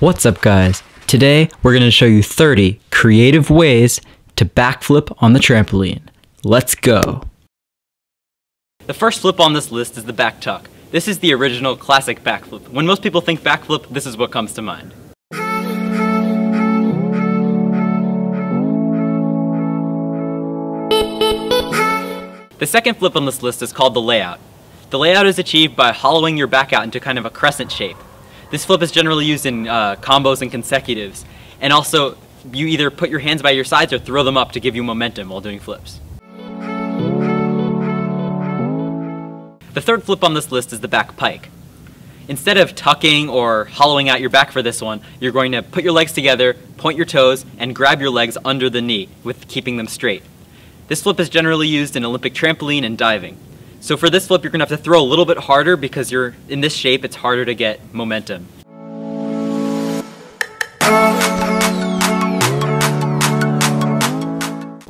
What's up guys? Today we're going to show you 30 creative ways to backflip on the trampoline. Let's go! The first flip on this list is the back tuck. This is the original classic backflip. When most people think backflip, this is what comes to mind. The second flip on this list is called the layout. The layout is achieved by hollowing your back out into kind of a crescent shape. This flip is generally used in combos and consecutives, and also you either put your hands by your sides or throw them up to give you momentum while doing flips. The third flip on this list is the back pike. Instead of tucking or hollowing out your back for this one, you're going to put your legs together, point your toes, and grab your legs under the knee with keeping them straight. This flip is generally used in Olympic trampoline and diving. So for this flip, you're going to have to throw a little bit harder because you're in this shape, it's harder to get momentum.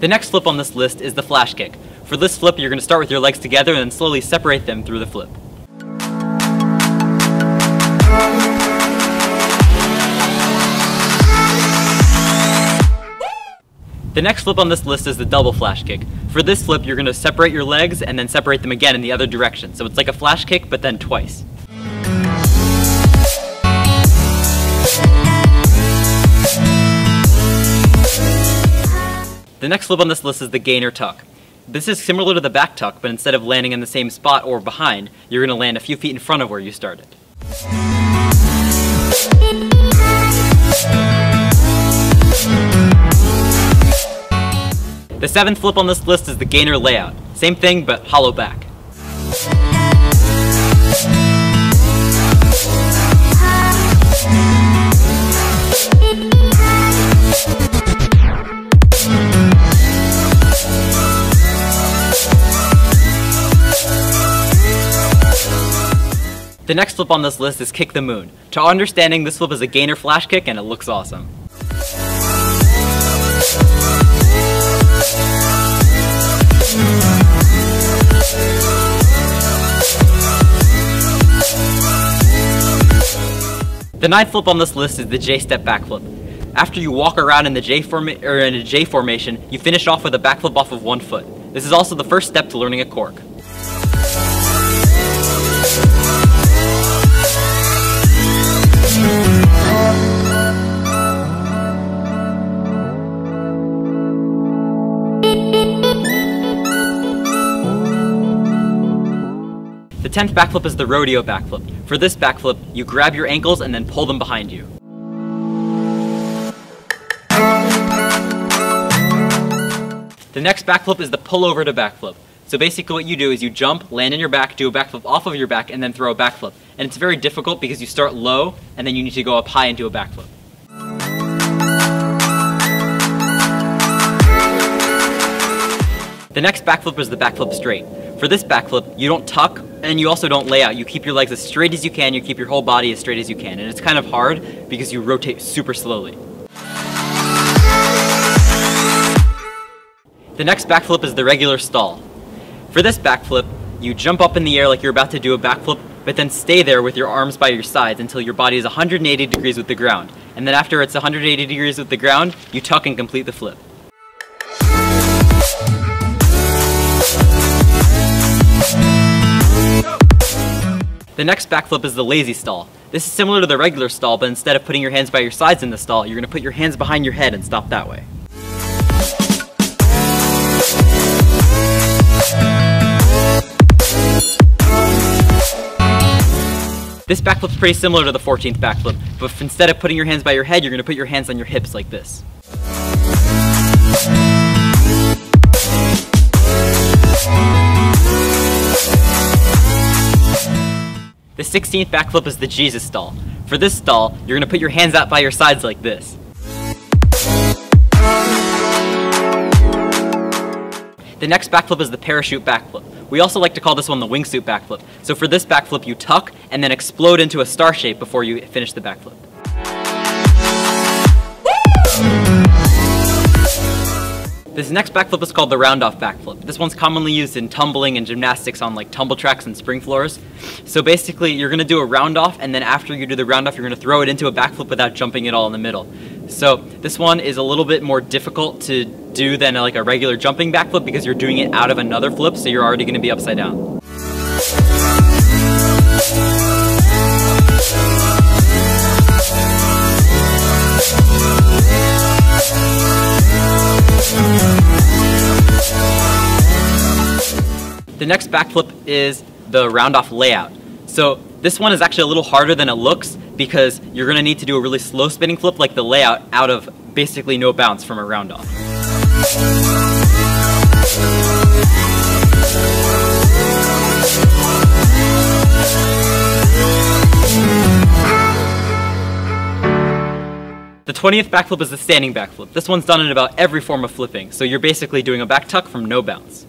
The next flip on this list is the flash kick. For this flip, you're going to start with your legs together and then slowly separate them through the flip. The next flip on this list is the double flash kick. For this flip, you're going to separate your legs and then separate them again in the other direction. So it's like a flash kick, but then twice. The next flip on this list is the gainer tuck. This is similar to the back tuck, but instead of landing in the same spot or behind, you're going to land a few feet in front of where you started. The seventh flip on this list is the gainer layout. Same thing, but hollow back. The next flip on this list is kick the moon. To our understanding, this flip is a gainer flash kick and it looks awesome. The ninth flip on this list is the J-step backflip. After you walk around in the in a J formation, you finish off with a backflip off of one foot. This is also the first step to learning a cork. The 10th backflip is the rodeo backflip. For this backflip, you grab your ankles and then pull them behind you. The next backflip is the pullover to backflip. So basically what you do is you jump, land on your back, do a backflip off of your back, and then throw a backflip. And it's very difficult because you start low, and then you need to go up high and do a backflip. The next backflip is the backflip straight. For this backflip, you don't tuck, and you also don't lay out. You keep your legs as straight as you can, you keep your whole body as straight as you can. And it's kind of hard because you rotate super slowly. The next backflip is the regular stall. For this backflip, you jump up in the air like you're about to do a backflip, but then stay there with your arms by your sides until your body is 180 degrees with the ground. And then after it's 180 degrees with the ground, you tuck and complete the flip. The next backflip is the lazy stall. This is similar to the regular stall, but instead of putting your hands by your sides in the stall, you're going to put your hands behind your head and stop that way. This backflip is pretty similar to the 14th backflip, but instead of putting your hands by your head, you're going to put your hands on your hips like this. The 16th backflip is the Jesus stall. For this stall, you're going to put your hands out by your sides like this. The next backflip is the parachute backflip. We also like to call this one the wingsuit backflip. So for this backflip, you tuck and then explode into a star shape before you finish the backflip. This next backflip is called the round-off backflip. This one's commonly used in tumbling and gymnastics on like tumble tracks and spring floors. So basically, you're going to do a round-off, and then after you do the round-off, you're going to throw it into a backflip without jumping it all in the middle. So this one is a little bit more difficult to do than like a regular jumping backflip because you're doing it out of another flip, so you're already going to be upside down. The next backflip is the round-off layout. So this one is actually a little harder than it looks because you're going to need to do a really slow spinning flip like the layout out of basically no bounce from a round-off. The 20th backflip is the standing backflip. This one's done in about every form of flipping, so you're basically doing a back tuck from no bounce.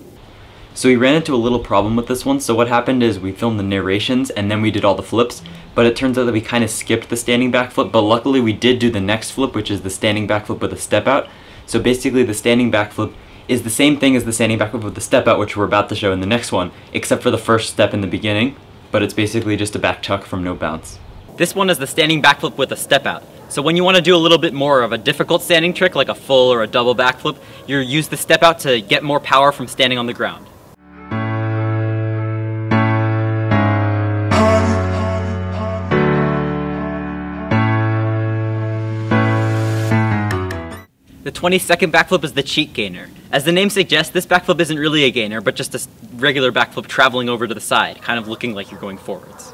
So we ran into a little problem with this one. So what happened is we filmed the narrations and then we did all the flips, but it turns out that we kind of skipped the standing backflip, but luckily we did do the next flip, which is the standing backflip with a step out. So basically the standing backflip is the same thing as the standing backflip with the step out, which we're about to show in the next one, except for the first step in the beginning, but it's basically just a back tuck from no bounce. This one is the standing backflip with a step out. So when you want to do a little bit more of a difficult standing trick, like a full or a double backflip, you use the step out to get more power from standing on the ground. The 22nd backflip is the cheat gainer. As the name suggests, this backflip isn't really a gainer, but just a regular backflip traveling over to the side, kind of looking like you're going forwards.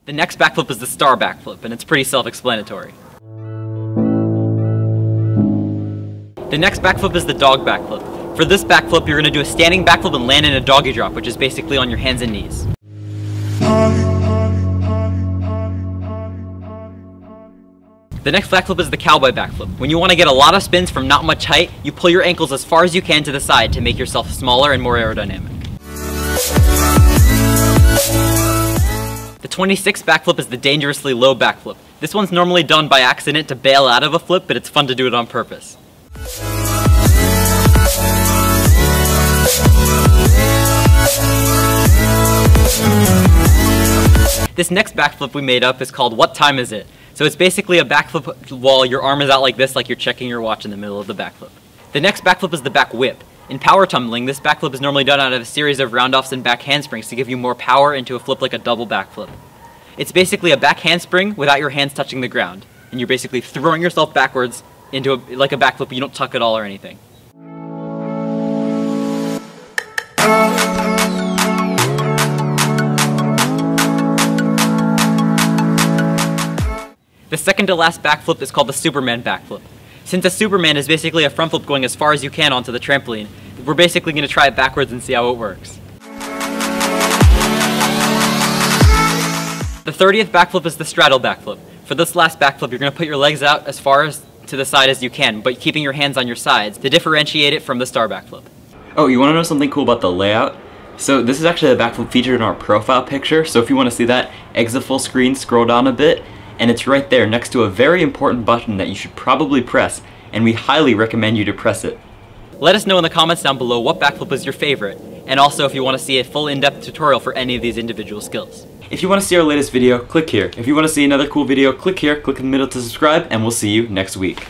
The next backflip is the star backflip, and it's pretty self-explanatory. The next backflip is the dog backflip. For this backflip, you're going to do a standing backflip and land in a doggy drop, which is basically on your hands and knees. The next backflip is the cowboy backflip. When you want to get a lot of spins from not much height, you pull your ankles as far as you can to the side to make yourself smaller and more aerodynamic. The 26th backflip is the dangerously low backflip. This one's normally done by accident to bail out of a flip, but it's fun to do it on purpose. This next backflip we made up is called What Time Is It? So it's basically a backflip while your arm is out like this, like you're checking your watch in the middle of the backflip. The next backflip is the back whip. In power tumbling, this backflip is normally done out of a series of round-offs and back handsprings to give you more power into a flip like a double backflip. It's basically a back handspring without your hands touching the ground, and you're basically throwing yourself backwards into like a backflip, but you don't tuck at all or anything. The second to last backflip is called the Superman backflip. Since a Superman is basically a front flip going as far as you can onto the trampoline, we're basically going to try it backwards and see how it works. The 30th backflip is the straddle backflip. For this last backflip, you're going to put your legs out as far as to the side as you can, but keeping your hands on your sides to differentiate it from the star backflip. Oh, you want to know something cool about the layout? So this is actually a backflip featured in our profile picture, so if you want to see that, exit full screen, scroll down a bit, and it's right there next to a very important button that you should probably press, and we highly recommend you to press it. Let us know in the comments down below what backflip is your favorite, and also if you want to see a full in-depth tutorial for any of these individual skills. If you want to see our latest video, click here. If you want to see another cool video, click here, click in the middle to subscribe, and we'll see you next week.